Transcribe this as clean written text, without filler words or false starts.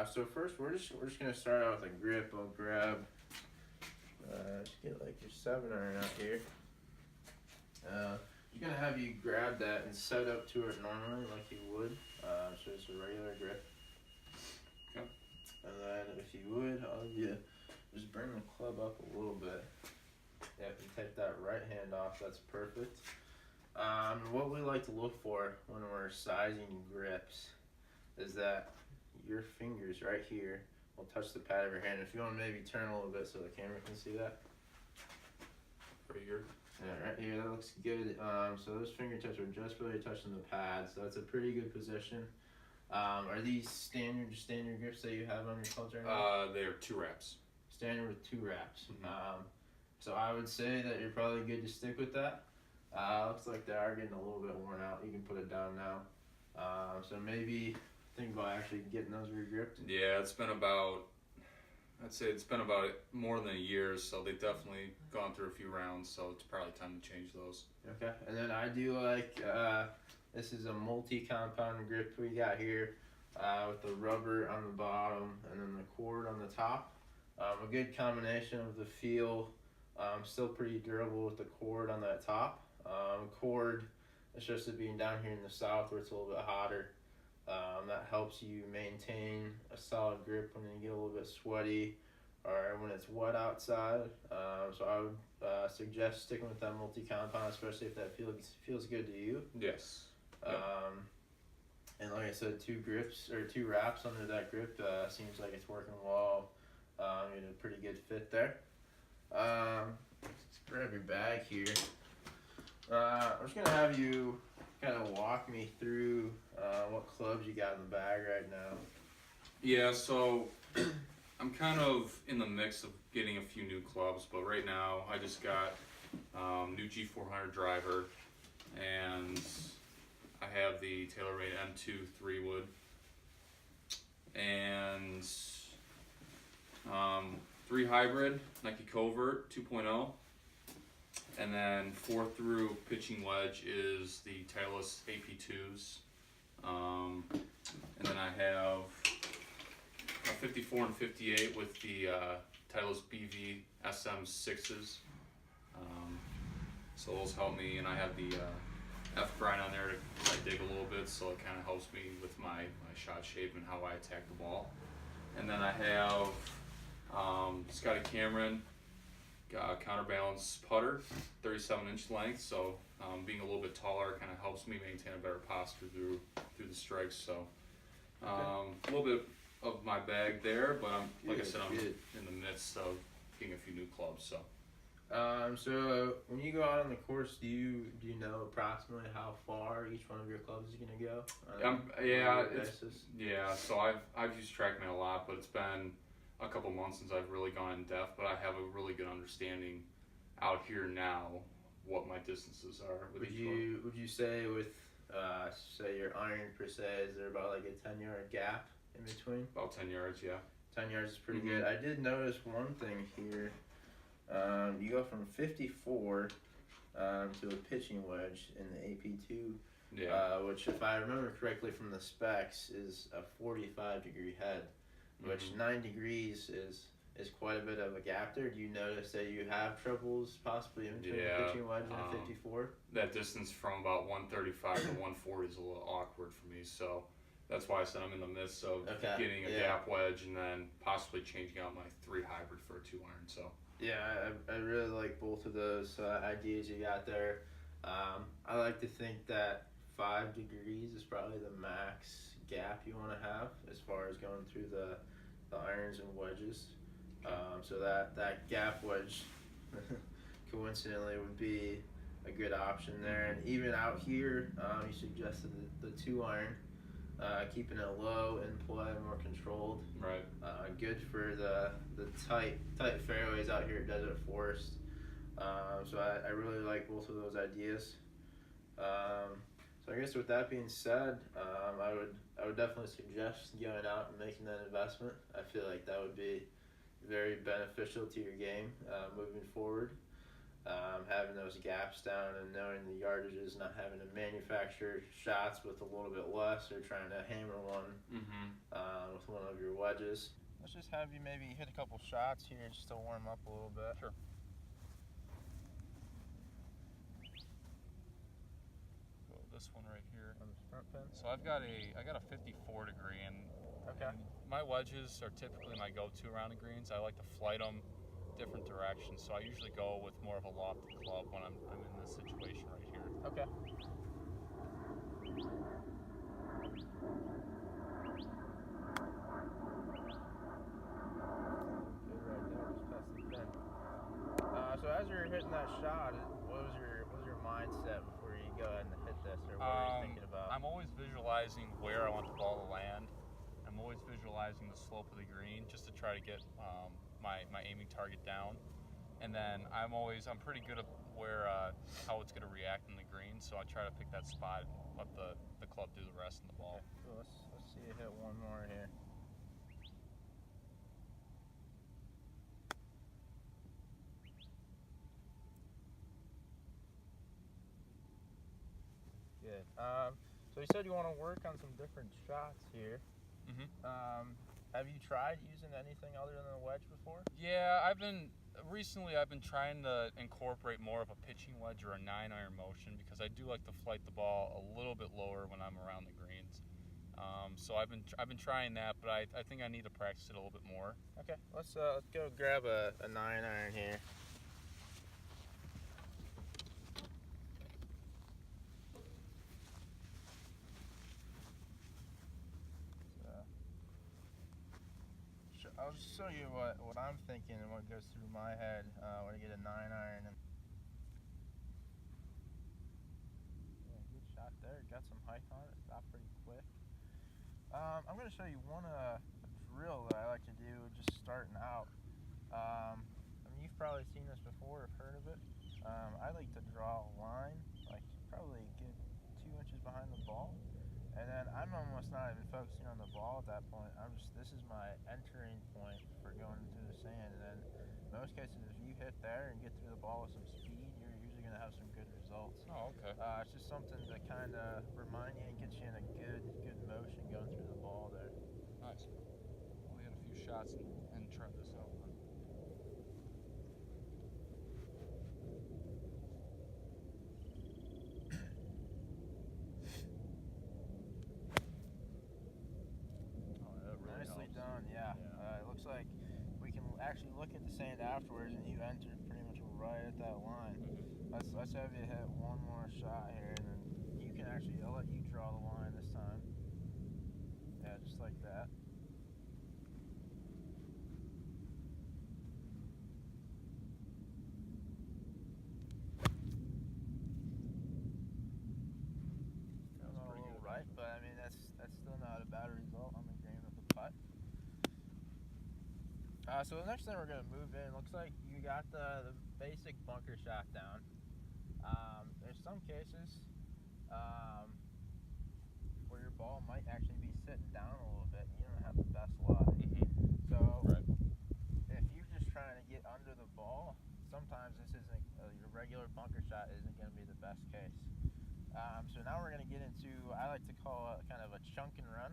So first we're just gonna start out with a grip. I'll grab. Just get like your 7-iron out here. Just gonna have you grab that and set up to it normally like you would. So it's a regular grip. Okay. And then if you would, I'll have you just bring the club up a little bit. Yep, and take that right hand off. That's perfect. What we like to look for when we're sizing grips is that your fingers right here will touch the pad of your hand. If you want to maybe turn a little bit so the camera can see that. Right here. Yeah, right here, that looks good. So those fingertips are just really touching the pad, so that's a pretty good position. Are these standard grips that you have on your clubs right now? They are 2 wraps. Standard with 2 wraps. Mm-hmm. So I would say that you're probably good to stick with that. Looks like they are getting a little bit worn out. You can put it down now. So maybe think about actually getting those regripped. Yeah, I'd say it's been about more than a year, so they've definitely gone through a few rounds, so it's probably time to change those. Okay, and then I do like, this is a multi-compound grip we got here with the rubber on the bottom and then the cord on the top. A good combination of the feel, still pretty durable with the cord on that top. Cord, especially being down here in the south where it's a little bit hotter, that helps you maintain a solid grip when you get a little bit sweaty or when it's wet outside. So I would suggest sticking with that multi-compound, especially if that feels good to you. Yes. And like I said, 2 grips or 2 wraps under that grip seems like it's working well. You had a pretty good fit there. Let's grab your bag here. I'm just gonna have you kind of walk me through what clubs you got in the bag right now. Yeah, so I'm kind of in the mix of getting a few new clubs, but right now I just got new G400 driver, and I have the TaylorMade M2 3-wood, and 3 hybrid Nike Covert 2.0. And then 4 through pitching wedge is the Titleist AP2s. And then I have a 54 and 58 with the Titleist BV SM6s. So those help me, and I have the F grind on there to I dig a little bit, so it kind of helps me with my shot shape and how I attack the ball. And then I have Scotty Cameron counterbalance putter, 37-inch length, so being a little bit taller kind of helps me maintain a better posture through the strikes. So a little bit of my bag there, but like I said, I'm in the midst of getting a few new clubs. So so when you go out on the course, do you know approximately how far each one of your clubs is gonna go? So I've used TrackMan a lot, but it's been a couple months since I've really gone in depth, but I have a really good understanding out here now what my distances are with each one. Would you say with say your iron per se, is there about like a 10-yard gap in between? About 10 yards, yeah. 10 yards is pretty good. I did notice one thing here. You go from 54 to a pitching wedge in the AP2, which if I remember correctly from the specs is a 45-degree head. Which 9 degrees is quite a bit of a gap there. Do you notice that you have troubles possibly in between a pitching wedge and a 54? That distance from about 135 to 140 is a little awkward for me, so that's why I said I'm in the midst of getting a gap wedge and then possibly changing out my 3 hybrid for a 2-iron. So yeah, I really like both of those ideas you got there. I like to think that 5 degrees is probably the max gap you want to have as far as going through the irons and wedges. So that gap wedge coincidentally would be a good option there. And even out here, you suggested the 2-iron, keeping it low in play, more controlled. Right. Good for the tight fairways out here at Desert Forest. So I really like both of those ideas. So I guess with that being said, I would definitely suggest going out and making that investment. I feel like that would be very beneficial to your game moving forward. Having those gaps down and knowing the yardages, not having to manufacture shots with a little bit less or trying to hammer one with one of your wedges. Let's just have you maybe hit a couple shots here just to warm up a little bit. Sure. Go this one right here. On the front pin. So I got a 54 degree, and Okay. and my wedges are typically my go-to around the greens. I like to flight them different directions, so I usually go with more of a lofted club when I'm in this situation right here. Okay. So as you're hitting that shot, what was your mindset before you go ahead and hit this, or what were you thinking about? I'm always visualizing where I want the ball to land. I'm always visualizing the slope of the green just to try to get my aiming target down. And then I'm pretty good at where how it's going to react in the green, so I try to pick that spot and let the club do the rest in the ball. Okay, cool. Let's see you hit one more here. Good. So you said you want to work on some different shots here. Mm-hmm. Have you tried using anything other than a wedge before? Yeah, I've been trying to incorporate more of a pitching wedge or a 9-iron motion, because I do like to flight the ball a little bit lower when I'm around the greens. So I've been trying that, but I think I need to practice it a little bit more. Okay, let's go grab a 9-iron here. I'll just show you what I'm thinking and what goes through my head when I get a 9-iron. Yeah, good shot there. Got some height on it. Stopped pretty quick. I'm going to show you a drill that I like to do just starting out. I mean, you've probably seen this before or heard of it. I like to draw a line, like probably a good 2 inches behind the ball. And then I'm almost not even focusing on the ball at that point. This is my entering point for going into the sand. And then in most cases, if you hit there and get through the ball with some speed, you're usually going to have some good results. Oh, okay. It's just something to kind of remind you and get you in a good motion going through the ball there. Nice. We'll hit a few shots and try this out. Nicely done, yeah. It looks like we can actually look at the sand afterwards, and you entered pretty much right at that line. Mm-hmm. Let's have you hit one more shot here, and then you can I'll let you draw the line this time. Yeah, just like that. That was pretty good, right? But I mean, that's still not a bad result. I'm agreeing with the putt. So the next thing we're going to move in, looks like you got the basic bunker shot down. There's some cases where your ball might actually be sitting down a little bit and you don't have the best lie. Mm-hmm. So Right. if you're just trying to get under the ball, sometimes this isn't your regular bunker shot isn't going to be the best case. So now we're going to get into, I like to call it kind of a chunk and run.